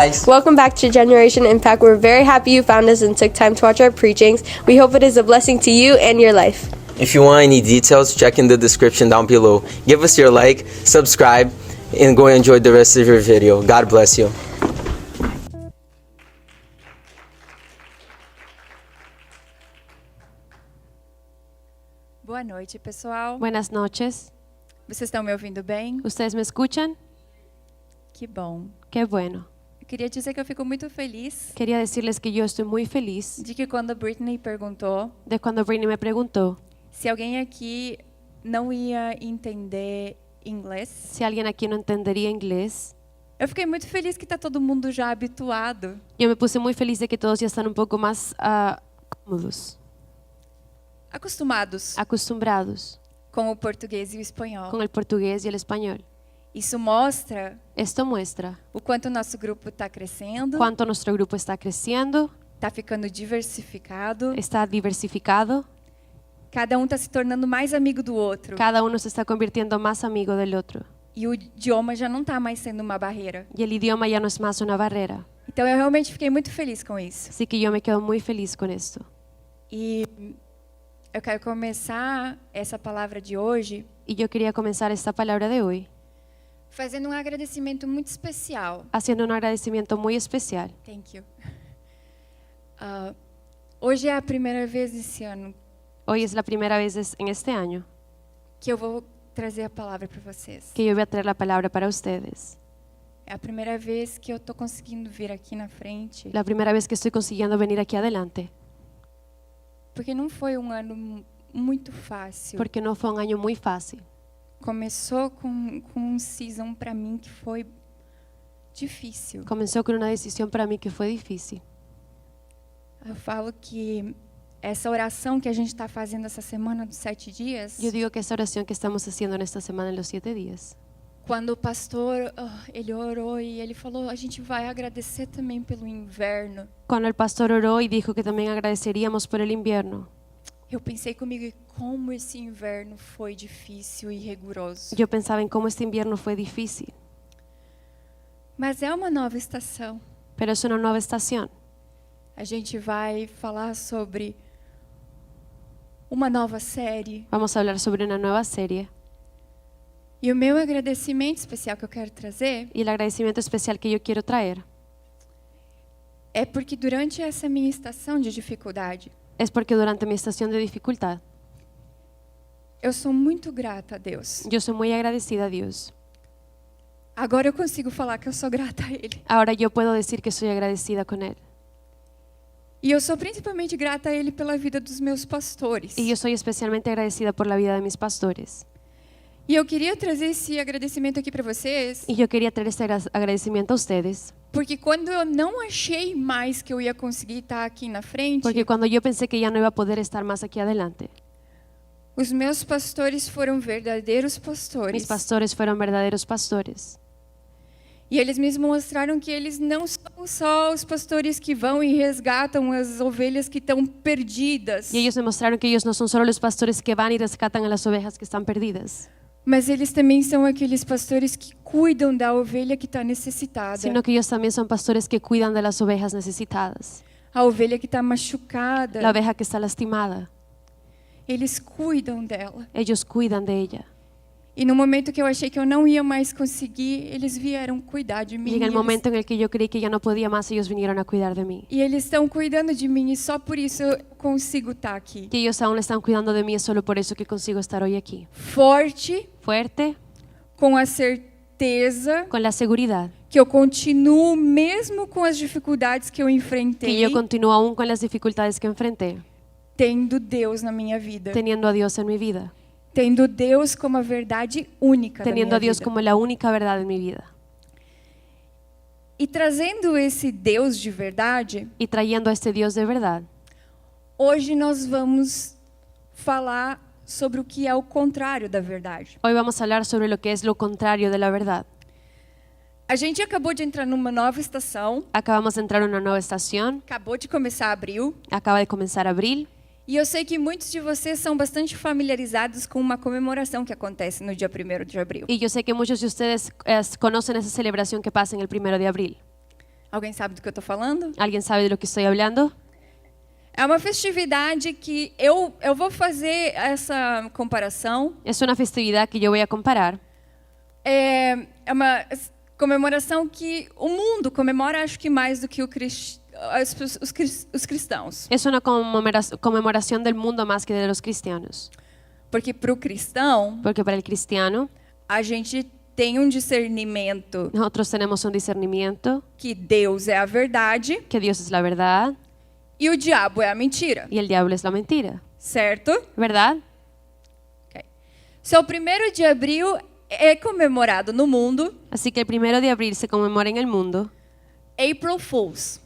guys. Welcome back to Generation Impact. We're very happy you found us and took time to watch our preachings. We hope it is a blessing to you and your life. If you want any details, check in the description down below. Give us your like, subscribe, and go enjoy the rest of your video. God bless you. Boa noite, pessoal. Buenas noches. Vocês estão me ouvindo bem? ¿Ustedes me escuchan? Que bom. Qué bueno. Eu queria dizer que eu fico muito feliz Quería decirles que yo estoy muy feliz de que quando a Britney perguntou de cuando Britney me preguntó se alguém aqui não ia entender inglês, si alguien aquí no entendería inglés. eu fiquei muito feliz que está todo mundo já habituado. Yo me puse muy feliz de que todos ya están un poco más cómodos, Acostumados acostumbrados com o português e o espanhol. con el portugués y el español. Isso mostra Esto muestra o quanto o nosso grupo está crescendo, cuánto nuestro grupo está creciendo, está ficando diversificado, está diversificado, cada um está se tornando mais amigo do outro. cada uno se está convirtiendo más amigo del otro. E o idioma já não está mais sendo uma barreira. Y el idioma ya no es más una barrera. Então eu realmente fiquei muito feliz com isso. Así que yo me quedo muy feliz con esto. E eu quero começar essa palavra de hoje Y yo quería comenzar esta palabra de hoy fazendo um agradecimento muito especial. haciendo un agradecimiento muy especial. Thank you. Hoje é a primeira vez esse ano Hoy es la primera vez en este año que eu vou trazer a palavra para vocês. que yo voy a traer la palabra para ustedes. É a primeira vez que eu estou conseguindo vir aqui na frente, La primera vez que estoy consiguiendo venir aquí adelante, porque não foi um ano muito fácil. porque no fue un año muy fácil. Começou com um season para mim que foi difícil. Comenzó con una decisión para mí que fue difícil. Eu falo que essa oração que a gente está fazendo essa semana dos 7 dias, Yo digo que esta oración que estamos haciendo en esta semana en los 7 días, quando o pastor ele orou e ele falou, a gente vai agradecer também pelo inverno. cuando el pastor oró y dijo que también agradeceríamos por el invierno, Eu pensei comigo, e como esse inverno foi difícil e rigoroso. yo pensaba en cómo este invierno fue difícil, Mas é uma nova estação. pero es una nueva estación. A gente vai falar sobre uma nova série. Vamos a hablar sobre una nueva serie E o meu agradecimento especial que eu quero trazer y el agradecimiento especial que yo quiero traer é porque durante essa minha estação de dificuldade, es porque durante mi estación de dificultad, eu sou muito grata a Deus. yo soy muy agradecida a Dios. Agora eu consigo falar que eu sou grata a Ele. Ahora yo puedo decir que soy agradecida con Él. E eu sou principalmente grata a Ele pela vida dos meus pastores. Y yo soy especialmente agradecida por la vida de mis pastores. E eu queria trazer esse agradecimento aqui para vocês, Y yo quería traer este agradecimiento a ustedes, porque quando eu não achei mais que eu ia conseguir estar aqui na frente, porque cuando yo pensé que ya no iba a poder estar más aquí adelante, os meus pastores foram verdadeiros pastores. mis pastores fueron verdaderos pastores. E eles me mostraram que eles não são só os pastores que vão e resgatam as ovelhas que estão perdidas, Y ellos me mostraron que ellos no son solo los pastores que van y rescatan a las ovejas que están perdidas, mas eles também são aqueles pastores que cuidam da ovelha que está necessitada, sino que ellos también son pastores que cuidan de las ovejas necesitadas, a ovelha que está machucada. la oveja que está lastimada. Eles cuidam dela. Ellos cuidan de ella. E no momento que eu achei que eu não ia mais conseguir, eles vieram cuidar de mim. Y en el momento en el que yo creí que ya no podía más, ellos vinieron a cuidar de mí. E eles estão cuidando de mim e só por isso eu consigo estar aqui. Que ellos aún están cuidando de mí, es solo por eso que consigo estar hoy aquí. Forte, Fuerte, com a certeza con la seguridad que eu continuo mesmo com as dificuldades que eu que enfrentei, yo continúo aún con las dificultades que enfrenté, tendo Deus na minha vida. teniendo a Dios en mi vida, Tendo Deus como a verdade única da teniendo minha a Dios vida. como la única verdad en mi vida. E trazendo esse Deus de verdade, Y trayendo a este Dios de verdad, hoje nós vamos falar sobre o que é o contrário da verdade. hoy vamos a hablar sobre lo que es lo contrario de la verdad. A gente acabou de entrar numa nova estação, Acabamos de entrar en una nueva estación, acabou de começar abril, acaba de comenzar abril, e eu sei que muitos de vocês são bastante familiarizados com uma comemoração que acontece no dia 1º de abril. y yo sé que muchos de ustedes conocen esa celebración que pasa en el 1 de abril. Alguém sabe do que eu estou falando? ¿Alguien sabe de lo que estoy hablando? É uma festividade que eu vou fazer essa comparação. Es una festividad que yo voy a comparar. É uma comemoração que o mundo comemora, acho que mais do que os cristãos. Es una conmemoración del mundo más que de los cristianos. Porque para o cristão, Porque para el cristiano, a gente tem um discernimento nosotros tenemos un discernimiento que Deus é a verdade que Dios es la verdad e o diabo é a mentira, y el diablo es la mentira. certo? ¿Verdad? Okay. So, o 1º de abril é comemorado no mundo Así que el 1 de abril se conmemora en el mundo April Fools.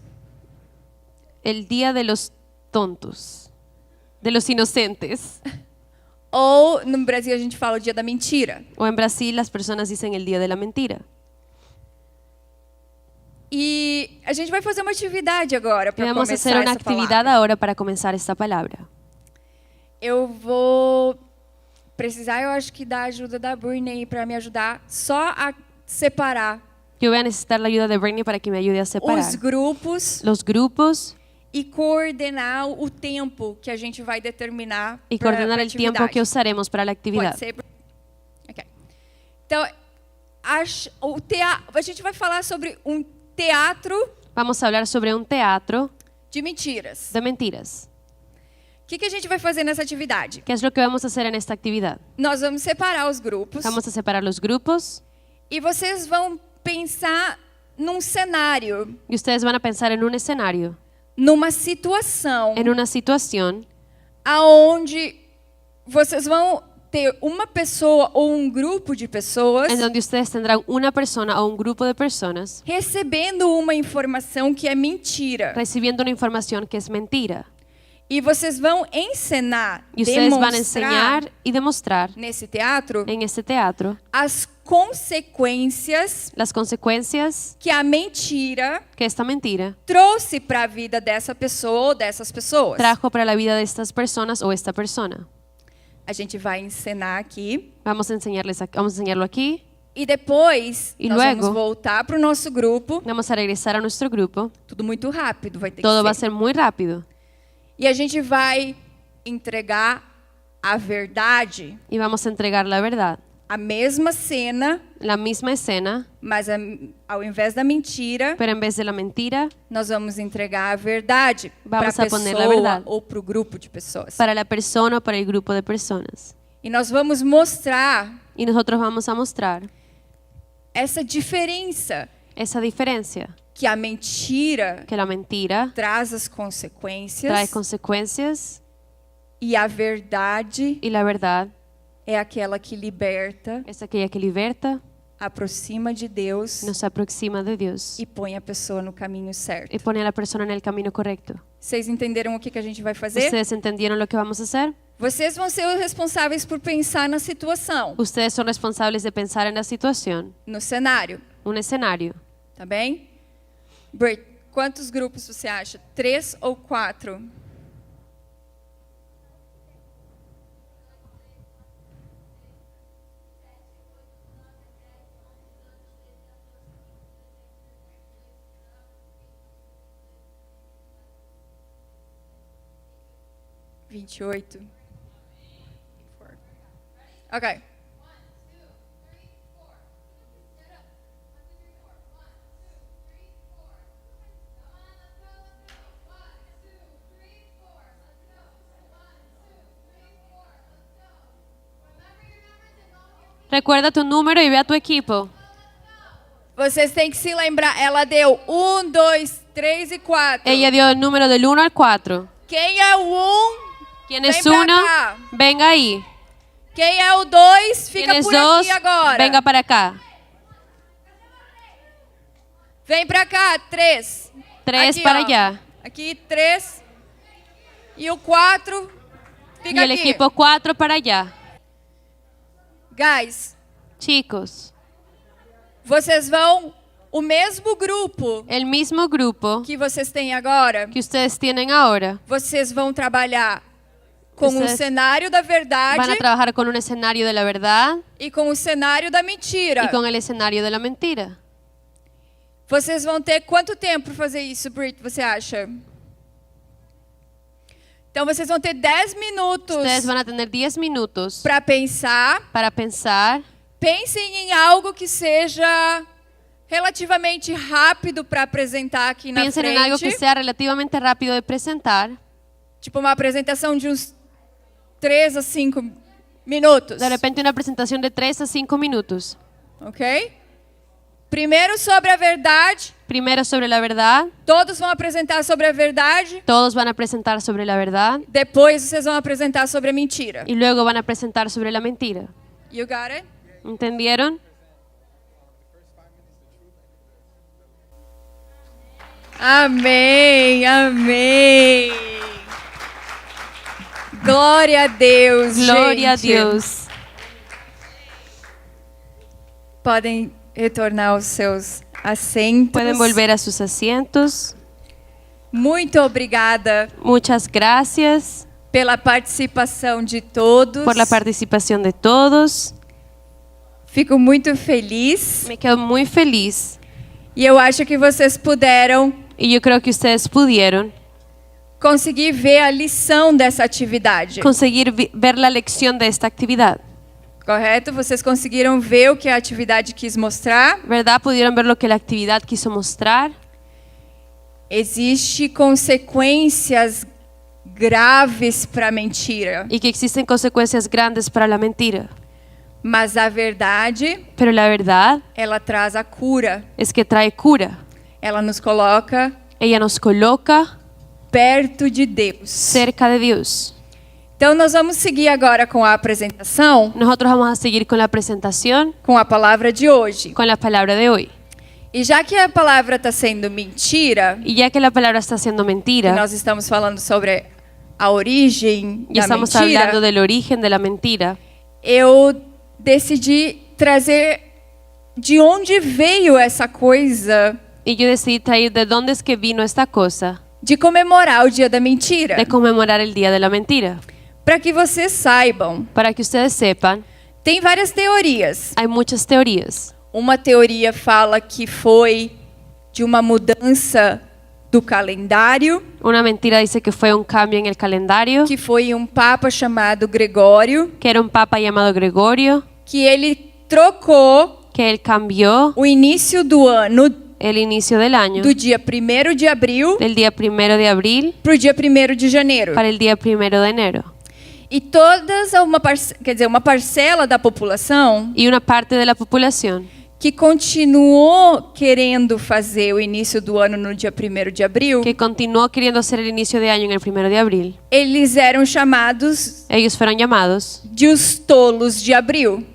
el Día de los Tontos, de los Inocentes. Ou no Brasil a gente fala o dia da mentira. O en Brasil las personas dicen el Día de la Mentira. E a gente vai fazer uma atividade agora Y para vamos a hacer começar una essa actividad palavra. ahora para comenzar esta palabra. Eu vou precisar, eu acho que da ajuda da Britney para me ajudar só a separar Yo voy a necesitar la ayuda de Bernie para que me ayude a separar os grupos los grupos e coordenar o tempo que a gente vai determinar y pra- coordenar pra el tiempo atividade. que usaremos para la actividad. Pode ser? Ok. Então, a gente vai falar sobre um teatro Vamos a hablar sobre un teatro de mentiras. de mentiras. O que a gente vai fazer nessa atividade? ¿Qué es lo que vamos a hacer en esta actividad? Nós vamos separar os grupos Vamos a separar los grupos e vocês vão pensar num cenário, y ustedes van a pensar en un escenario, numa situação en una situación aonde vocês vão ter uma pessoa ou um grupo de pessoas en donde ustedes tendrán una persona o un grupo de personas recebendo uma informação que é mentira. recibiendo una información que es mentira. E vocês vão ensinar, Y ustedes van a demonstrar enseñar y demostrar nesse teatro en este teatro as consequências las consecuencias que a mentira que esta mentira trouxe para a vida dessa pessoa ou dessas pessoas. trajo para la vida de estas personas o esta persona. A gente vai ensinar aqui Vamos a enseñarlo aquí. e depois E nós luego- vamos voltar para o nosso grupo. Vamos a regresar a nuestro grupo. Tudo muito rápido, vai ter Todo va a que ser. ser muy rápido. E a gente vai entregar a verdade, Y vamos a entregar la verdad. a mesma cena, La misma escena, mas ao invés da mentira, pero en vez de la mentira, nós vamos entregar a verdade para Vamos a a poner la pessoa verdad. ou para o grupo de pessoas. para la persona o para el grupo de personas. E nós vamos mostrar Y nosotros vamos a mostrar essa diferença esa diferencia, que a mentira que la mentira traz as consequências trae consecuencias e a verdade y la verdad é aquela que liberta, es aquella que liberta, aproxima de Deus nos aproxima de Dios e põe a pessoa no caminho certo. y pone a la persona en el camino correcto. Vocês entenderam o que a gente vai fazer? ¿Ustedes entendieron lo que vamos a hacer? Vocês vão ser os responsáveis por pensar na situação, Ustedes son responsables de pensar en la situación, no cenário, un escenario. tá bem? Bert, quantos grupos você acha? 3 ou 4? Vinte e oito. Ok. Recuerda tu número y ve a tu equipo. Vocês têm que se lembrar, ela deu 1, 2, 3 e 4. Ella dio el número del 1 al 4. Quem é o 1? ¿Quién es Ven pra 1? cá. Venga ahí. Quem é o 2? ¿Quién Fica es por 2? aqui agora. Venga para acá. Vem pra cá, 3. 3 Aqui, para ó. allá. Aqui, 3. E o 4 Y fica el aqui. equipo 4 para allá. Guys, Chicos, vocês vão... O mesmo grupo el mismo grupo que vocês têm agora, que ustedes tienen ahora vocês vão trabalhar com o Ustedes cenário da van a verdade trabajar con un escenario de la verdad e com o cenário da mentira. y con el escenario de la mentira. Vocês vão ter quanto tempo para fazer isso, Brit, você acha? Então vocês vão ter 10 minutos Ustedes van a tener 10 minutos para pensar. para pensar. Pensem em algo que seja relativamente rápido para apresentar aqui na Piensen en algo que frente. sea relativamente rápido de presentar. Tipo uma apresentação de uns 3 a 5 minutos. De repente una presentación de 3 a 5 minutos. Ok? Primeiro sobre a verdade. Primero sobre la verdad. Todos vão apresentar sobre a verdade. Todos van a presentar sobre la verdad. Depois vocês vão apresentar sobre a mentira. Y luego van a presentar sobre la mentira. You got it? ¿Entendieron? Amém, amém. Glória a Deus, Gloria a gente. Dios. Podem retornar aos seus assentos. Pueden volver a sus asientos. Muito obrigada Muchas gracias pela participação de todos. por la participación de todos. Fico muito feliz Me quedo muy feliz e eu acho que vocês puderam y yo creo que ustedes pudieron conseguir ver a lição dessa atividade. conseguir ver la lección de esta actividad. Correto? Vocês conseguiram ver o que a atividade quis mostrar? ¿Verdad? ¿Pudieron ver lo que la actividad quiso mostrar? Existe consequências graves para a mentira, Y que existen consecuencias grandes para la mentira. mas a verdade, Pero la verdad ela traz a cura. es que trae cura. Ela nos coloca Ella nos coloca perto de Deus. cerca de Dios. Então nós vamos seguir agora com a apresentação, Nosotros vamos a seguir con la presentación, com a palavra de hoje. con la palabra de hoy. E já que a palavra está sendo mentira, Y ya que la palabra está siendo e mentira, nós estamos falando sobre a origem y da estamos mentira, hablando del origen de la mentira, eu decidi trazer de onde veio essa coisa y yo decidí traer de dónde es que vino esta cosa de comemorar o dia da mentira. de conmemorar el Día de la Mentira. Para que vocês saibam, Para que ustedes sepan, tem várias teorias. hay muchas teorías. Uma teoria fala que foi de uma mudança do calendário, Una mentira dice que fue un cambio en el calendario, que foi um papa chamado Gregório, que era un papa llamado Gregorio, que ele trocou que él cambió o início do ano el inicio del año, do dia 1º de abril del día 1 de abril para o dia 1º de janeiro. para el día 1 de enero. E uma parcela da população Y una parte de la población que continuou querendo fazer o início do ano no dia 1º de abril, que continuó queriendo hacer el inicio de año en el 1 de abril, eles eram chamados ellos fueron llamados de os tolos de abril.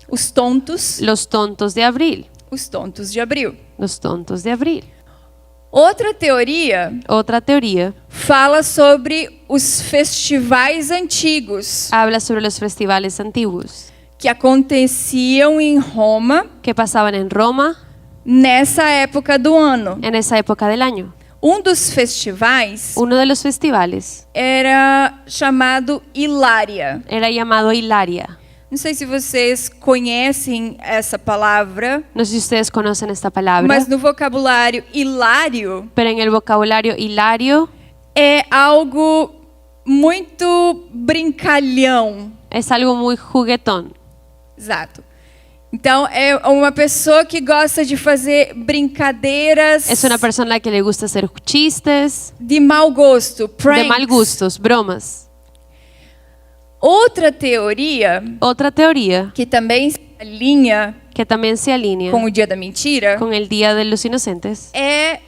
Os tontos los tontos de abril. os tontos de abril. Los tontos de abril. Outra teoria Otra teoría fala sobre os festivais antigos habla sobre los festivales antiguos que aconteciam em Roma que pasaban en Roma nessa época do ano. en esa época del año. Um dos festivais Uno de los festivales era chamado Hilária. era llamado Hilaria. Não sei se vocês conhecem essa palavra, No sé si ustedes conocen esta palabra, mas no vocabulário hilário pero en el vocabulario hilario é algo muito brincalhão. es algo muy juguetón. Exato. Então, é uma pessoa que gosta de fazer brincadeiras Es una persona que le gusta hacer chistes de mau gosto, pranks. de mal gustos, bromas. Outra teoria, Otra teoría que também se alinha que también se alinea com o Dia da Mentira, con el Día de los Inocentes é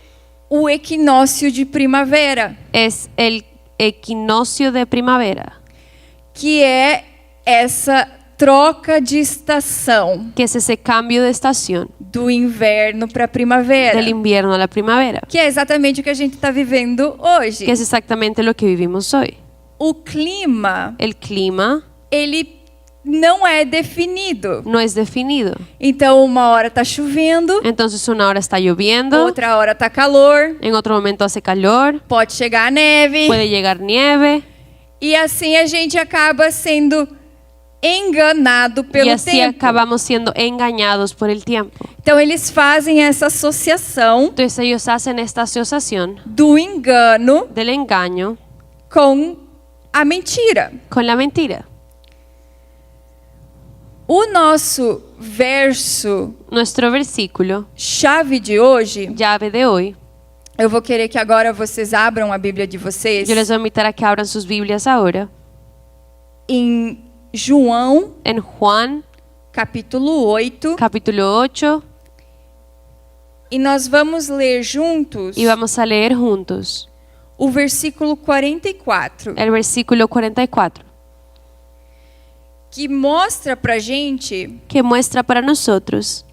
o equinócio de primavera, es el equinoccio de primavera, que é essa troca de estação que es ese cambio de estación do inverno para a primavera, del invierno a la primavera, que é exatamente o que a gente está vivendo hoje. que es exactamente lo que vivimos hoy. O clima, El clima ele não é definido. no es definido. Então, uma hora está chovendo, Entonces una hora está lloviendo, outra hora está calor, en otro momento hace calor, pode chegar a neve, puede llegar nieve e assim a gente acaba sendo enganado y pelo así tempo. acabamos siendo engañados por el tiempo. Então eles fazem essa associação Entonces ellos hacen esta asociación do engano del engaño com a mentira. con la mentira. O nosso verso Nuestro versículo, chave de hoje, llave de hoy, eu vou querer que agora vocês abram a Bíblia de vocês yo les voy a invitar a que abran sus Biblias ahora em João, en Juan capítulo 8, capítulo 8 e nós vamos ler juntos y vamos a leer juntos o versículo 44, el versículo 44, que mostra pra gente que muestra para nosotros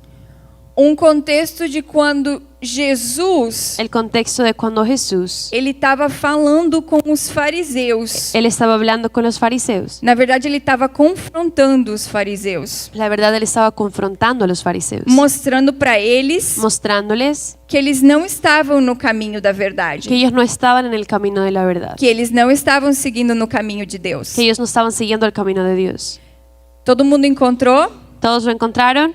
um contexto de quando Jesus el contexto de cuando Jesús, ele estava falando com os fariseus. él estaba hablando con los fariseos. Na verdade, ele estava confrontando os fariseus, La verdad, él estaba confrontando a los fariseos, mostrando para eles mostrándoles que eles não estavam no caminho da verdade, que ellos no estaban en el camino de la verdad, que eles não estavam seguindo no caminho de Deus. que ellos no estaban siguiendo el camino de Dios. Todo mundo encontrou? ¿Todos lo encontraron?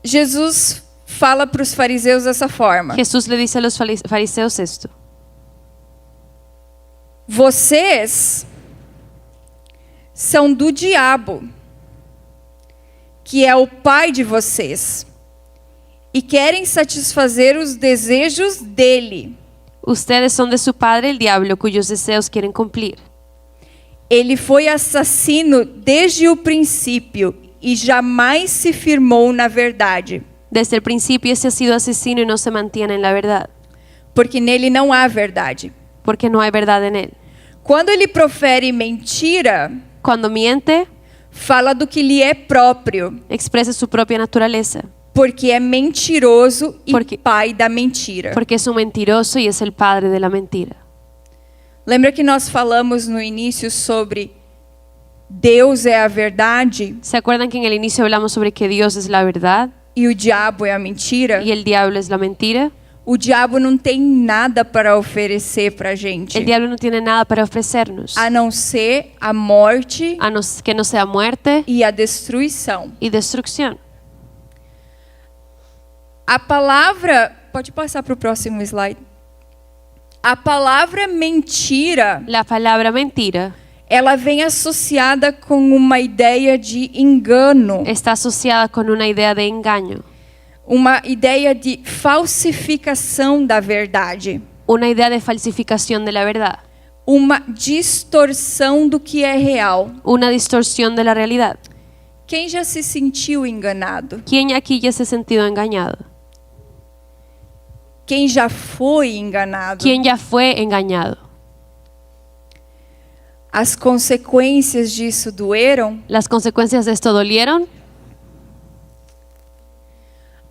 Jesus fala para os fariseus dessa forma: Jesús le dice a los fariseos esto: vocês são do diabo, que é o pai de vocês, e querem satisfazer os desejos dele. ustedes son de su padre el diablo, cuyos deseos quieren cumplir. Ele foi assassino desde o princípio e jamais se firmou na verdade, Desde el principio ese ha sido asesino y no se mantiene en la verdad, porque nele não há verdade. porque no hay verdad en él. Quando ele profere mentira, Cuando miente, fala do que lhe é próprio, expresa su propia naturaleza, porque é mentiroso e Porque- pai da mentira. porque es un mentiroso y es el padre de la mentira. Lembra que nós falamos no início sobre Deus é a verdade ¿Se acuerdan que en el inicio hablamos sobre que Dios es la verdad e o diabo é a mentira? y el diablo es la mentira? O diabo não tem nada para oferecer para a gente, El diablo no tiene nada para ofrecernos, a não ser a morte que no sea muerte e a destruição. y destrucción. A palavra, pode passar para o próximo slide. A palavra mentira, La palabra mentira ela vem associada com uma ideia de engano, está asociada con una idea de engaño, uma ideia de falsificação da verdade, una idea de falsificación de la verdad, uma distorção do que é real. una distorsión de la realidad. Quem já se sentiu enganado? ¿Quién aquí ya se ha sentido engañado? Quem já foi enganado? ¿Quién ya fue engañado? As consequências disso doeram? ¿Las consecuencias de esto dolieron?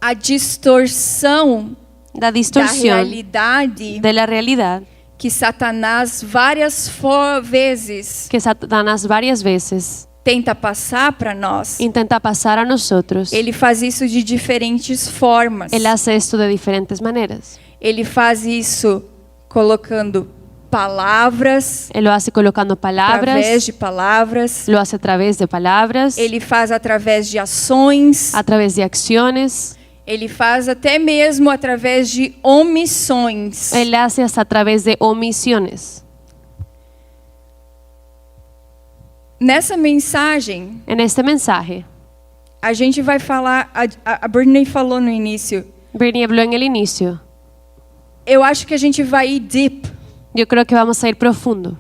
A distorção La da distorsión realidade de la realidad que Satanás várias vezes que Satanás varias veces tenta passar para nós. intenta pasar a nosotros. Ele faz isso de diferentes formas. Él hace esto de diferentes maneras. Ele faz isso colocando palavras, Él lo hace colocando através palabras, de palavras. lo hace a través de palabras, Ele faz através de ações. a través de acciones, Ele faz até mesmo através de omissões. Él hace hasta a través de omisiones. Nessa mensagem, En este mensaje, a gente vai falar, a Brittany falou no início, Bernie habló en el inicio. eu acho que a gente vai ir deep, Yo creo que vamos a ir profundo,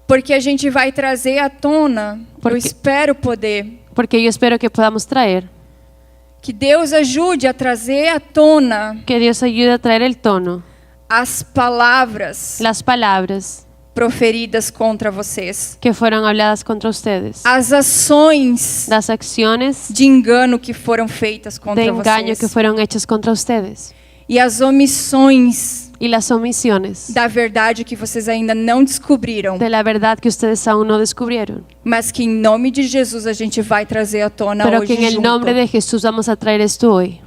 porque a gente vai trazer à tona, Porque- eu espero poder, porque yo espero que podamos traer, que Deus ajude a trazer à tona que Dios ayude a traer el tono, as palavras las palabras proferidas contra vocês, que fueron habladas contra ustedes, as ações las acciones de engano que foram feitas de contra engaño que vocês fueron hechas contra ustedes e as omissões y las omisiones da verdade que vocês ainda não descobriram, de la verdad que ustedes aún no descubrieron, mas que em nome de Jesus a gente vai trazer à tona pero hoje que en el junto. nombre de Jesús vamos a traer esto hoy,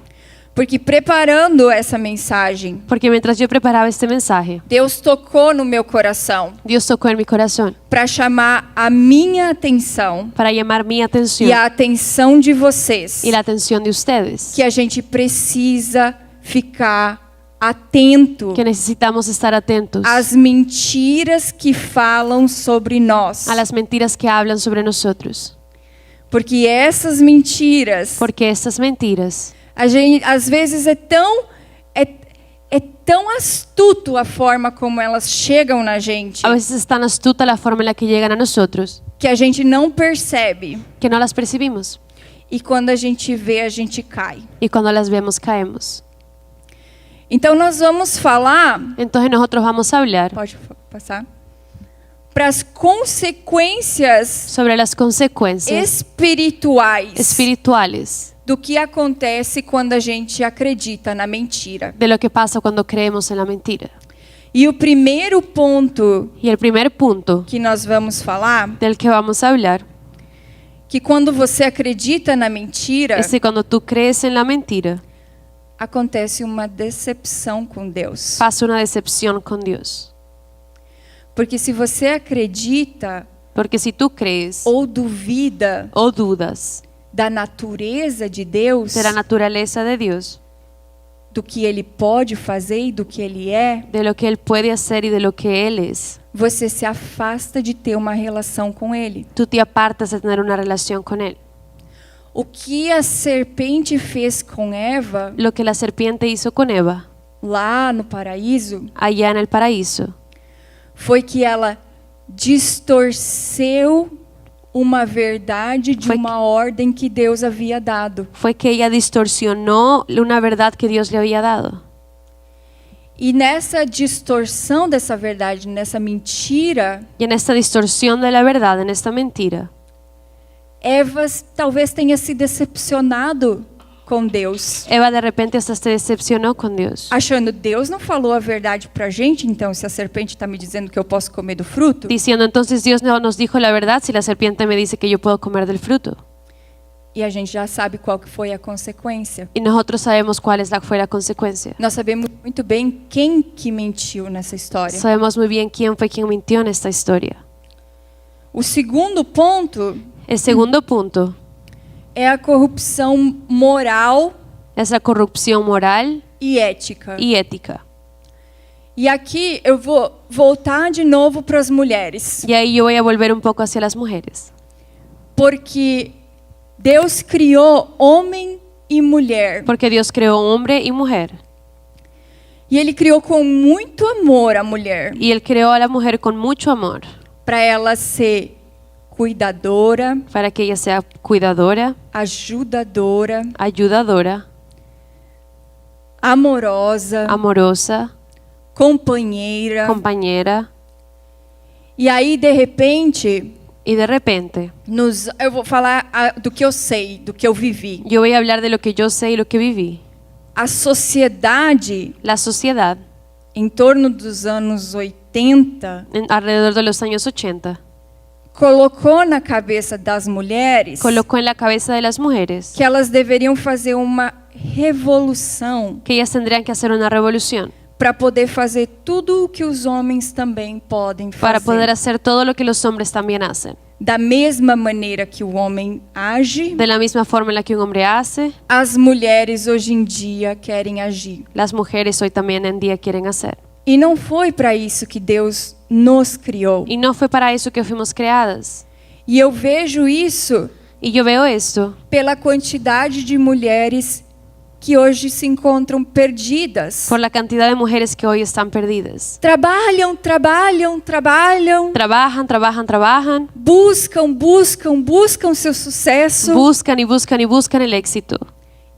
Porque preparando essa mensagem, Porque mientras yo preparaba este mensaje, Deus tocou no meu coração Dios tocó en mi corazón para chamar a minha atenção para llamar mi atención e a atenção de vocês y la atención de ustedes, que a gente precisa ficar atento que necesitamos estar atentos às mentiras que falam sobre nós. a las mentiras que hablan sobre nosotros. Porque essas mentiras, Porque estas mentiras a gente, às vezes é tão astuto a forma como elas chegam na gente, a veces es tan astuta la forma en la que llegan a nosotros que a gente não percebe. que no las percibimos E quando a gente vê, a gente cai. y cuando las vemos caemos. Então nós vamos falar, Entonces nosotros vamos a hablar pode passar, para as consequências sobre las consecuencias espirituais espirituales do que acontece quando a gente acredita na mentira. de lo que pasa cuando creemos en la mentira. E o primeiro ponto Y el primer punto que nós vamos falar, del que vamos a hablar que quando você acredita na mentira, es que cuando tú crees en la mentira, acontece uma decepção com Deus. pasa una decepción con Dios. Porque se você acredita Porque si tú crees ou duvida o dudas da natureza de Deus, de la naturaleza de Dios, do que Ele pode fazer e do que Ele é, de lo que Él puede hacer y de lo que Él es, você se afasta de ter uma relação com Ele. tú te apartas de tener una relación con Él. O que a serpente fez com Eva, Lo que la serpiente hizo con Eva, lá no paraíso, allá en el paraíso, foi que ela distorceu uma verdade de Foi uma ordem que Deus havia dado. fue que ella distorsionó una verdad que Dios le había dado. E nessa distorção dessa verdade, nessa mentira, Y en esta distorsión de la verdad, en esta mentira, Eva talvez tenha se decepcionado com Deus, Eva de repente hasta se decepcionó con Dios, achando Deus não falou a verdade pra gente, então se a serpente está me dizendo que eu posso comer do fruto, diciendo entonces Dios no nos dijo la verdad si la serpiente me dice que yo puedo comer del fruto. e a gente já sabe qual que foi a consequência. Y nosotros sabemos cuál fue la consecuencia. Nós sabemos muito bem quem que mentiu nessa história. Sabemos muy bien quién fue quien mintió en esta historia. O segundo ponto El segundo punto é a corrupção moral es la corrupción moral e ética. y ética. E aqui eu vou voltar de novo para as mulheres, Y ahí yo voy a volver un poco hacia las mujeres. porque Deus criou homem e mulher. Porque Dios creó hombre y mujer. E Ele criou com muito amor a mulher, Y Él creó a la mujer con mucho amor para ela ser cuidadora, para que ella sea cuidadora, ajudadora, ayudadora, amorosa, amorosa, companheira. compañera. E aí, de repente, Y de repente, eu vou falar do que eu sei, do que eu vivi. yo voy a hablar de lo que yo sé y lo que viví. A sociedade, La sociedad, em torno dos anos 80, alrededor de los años 80, colocou na cabeça das mulheres colocó en la cabeza de las mujeres que elas deveriam fazer uma revolução que ellas tendrían que hacer una revolución para poder fazer tudo o que os homens também podem para fazer. poder hacer todo lo que los hombres también hacen. Da mesma maneira que o homem age, De la misma forma en la que un hombre hace, as mulheres hoje em dia querem agir. las mujeres hoy también en día quieren hacer. E não foi para isso que Deus nos criou. Y no fue para eso que fuimos creadas. E eu vejo isso Y yo veo esto pela quantidade de mulheres que hoje se encontram perdidas. por la cantidad de mujeres que hoy están perdidas. Trabalham, trabalham, trabalham, Trabajan, trabajan, trabajan, buscam, buscam, buscam seu sucesso buscan y buscan y buscan el éxito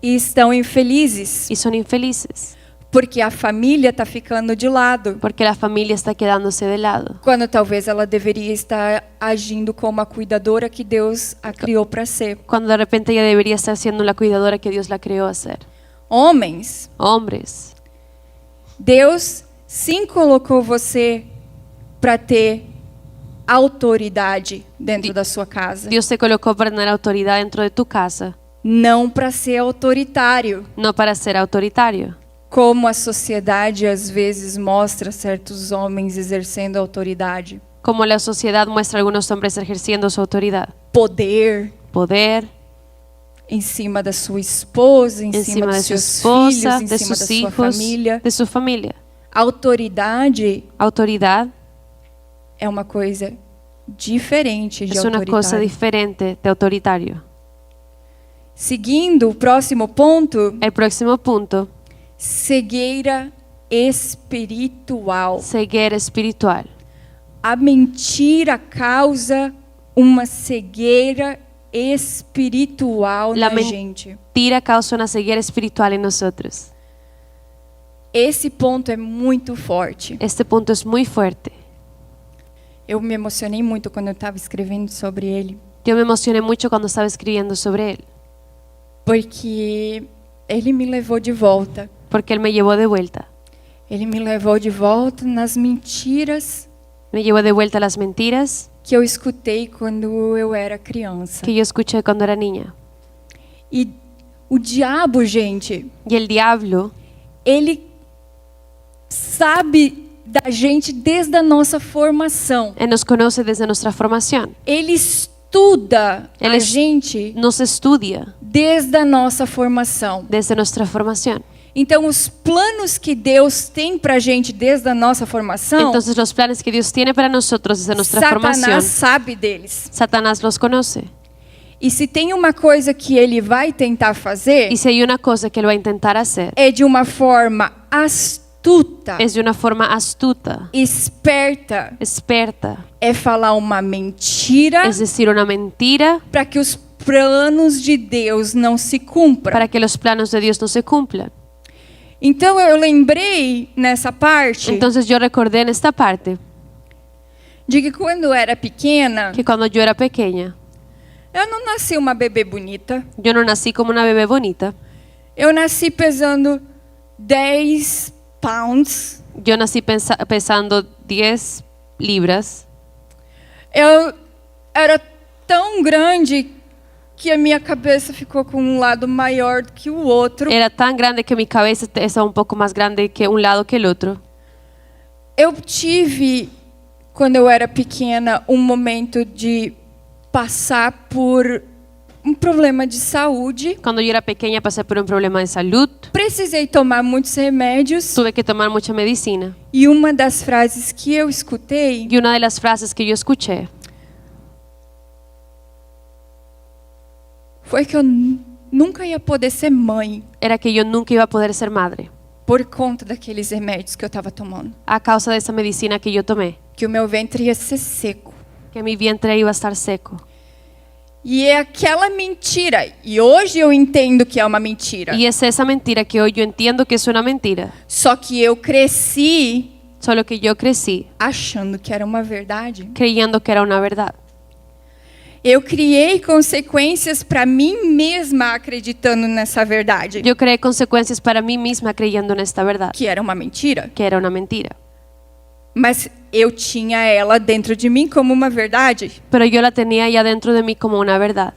e estão infelizes, y son infelices porque a família está ficando de lado, porque la familia está quedándose de lado, quando talvez ela deveria estar agindo como a cuidadora que Deus a criou para ser. cuando de repente ella debería estar siendo la cuidadora que Dios la creó a ser. Homens, Hombres, Deus sim colocou você para ter autoridade dentro da sua casa. Dios te colocó para tener autoridad dentro de tu casa. não para ser autoritário, no para ser autoritario, como a sociedade às vezes mostra certos homens exercendo autoridade, como la sociedad muestra a algunos hombres ejerciendo su autoridad. poder Poder em cima da sua esposa, em cima encima de dos su seus esposa, filhos, em de cima da sus sua hijos, família. de su familia. Autoridade Autoridad é uma coisa diferente de es una cosa autoritário. diferente de autoritario. Seguindo o próximo ponto, El próximo punto, cegueira espiritual. ceguera espiritual. A mentira causa uma cegueira espiritual La na men- gente. Mentira causa una ceguera espiritual en nosotros. Esse ponto é muito forte. Este punto es muy fuerte. Eu me emocionei muito quando eu estava escrevendo sobre ele, Yo me emocioné mucho cuando estaba escribiendo sobre él, porque ele me levou de volta. porque él me llevó de vuelta. Ele me levou de volta nas mentiras Me llevó de vuelta a las mentiras que eu escutei quando eu era criança. que yo escuché cuando era niña. E o diabo, gente, Y el diablo, ele sabe da gente desde a nossa formação. él nos conoce desde nuestra formación. Ele estuda Ele a es- gente Nos estudia desde a nossa formação. desde nuestra formación. Então, os planos que Deus tem pra gente desde a nossa formação, Entonces los planes que Dios tiene para nosotros desde nuestra formación, Satanás sabe deles. Satanás los conoce. E se tem uma coisa que ele vai tentar fazer, Y si hay una cosa que él va a intentar hacer, é de uma forma astuta, es de una forma astuta, esperta, experta, é falar uma mentira es decir, una mentira para que os planos de Deus não se cumpram. para que los planos de Dios no se cumplan. Então eu lembrei nessa parte Entonces yo recordé en esta parte de que quando eu era pequena, que cuando yo era pequeña, eu não nasci uma bebê bonita. yo no nací como una bebé bonita, Eu nasci pesando 10 pounds. yo nací pesando 10 libras. Eu era tão grande que a minha cabeça ficou com um lado maior do que o outro. Era tan grande que mi cabeza estaba un poco más grande que un lado que el otro. Eu tive, quando eu era pequena, um momento de passar por um problema de saúde. Cuando yo era pequeña pasé por un problema de salud, Precisei tomar muitos remédios. tuve que tomar mucha medicina. E uma das frases que eu escutei Y una de las frases que yo escuché foi que eu nunca ia poder ser mãe era que yo nunca iba a poder ser madre por conta daqueles remédios que eu estava tomando. a causa de esa medicina que yo tomé, Que o meu ventre ia ser seco. que mi vientre iba a estar seco. E é aquela mentira. E hoje eu entendo que é uma mentira. Y es esa mentira que hoy yo entiendo que es una mentira, Só que eu cresci solo que yo crecí achando que era uma verdade. creyendo que era una verdad. Eu criei consequências para mim mesma acreditando nessa verdade. Yo creé consecuencias para mí misma creyendo en esta verdad, Que era uma mentira. que era una mentira. Mas eu tinha ela dentro de mim como uma verdade. Pero yo la tenía ya dentro de mí como una verdad.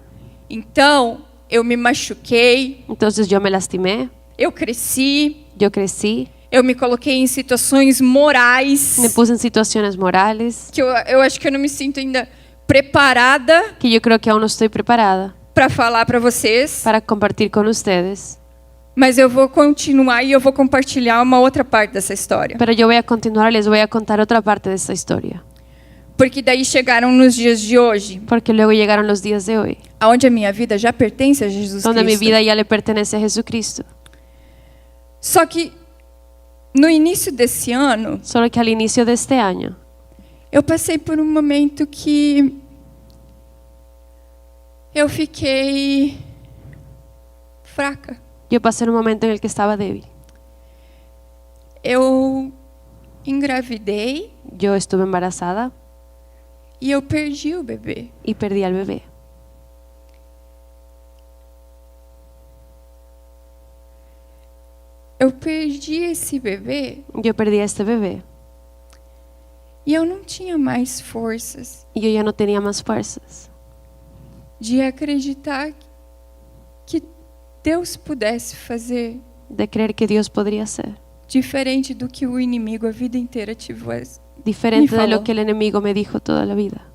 Então, eu me machuquei, Entonces yo me lastimé, eu cresci, yo crecí, eu me coloquei em situações morais me puse en situaciones morales que eu acho que eu não me sinto ainda preparada que yo creo que aún no estoy preparada para falar para vocês, para compartir con ustedes. mas eu vou continuar e eu vou compartilhar uma outra parte dessa história. Pero yo voy a continuar y les voy a contar otra parte de esta historia. Porque daí chegaram nos dias de hoje, Porque luego llegaron los días de hoy, aonde a minha vida já pertence a Jesus donde mi Cristo. vida ya le pertenece a Jesucristo. Só que no início desse ano, Solo que al inicio de este año, eu passei por um momento que eu fiquei fraca. yo pasé un momento en el que estaba débil. Eu engravidei Yo estuve embarazada e eu perdi o bebê. y perdí al bebé. Eu perdi esse bebê Yo perdí a este bebé e eu não tinha mais forças y yo ya no tenía más fuerzas de acreditar que Deus pudesse fazer de creer que Dios podría hacer, diferente do que o inimigo a vida inteira diferente de falou. lo que el enemigo me dijo toda la vida.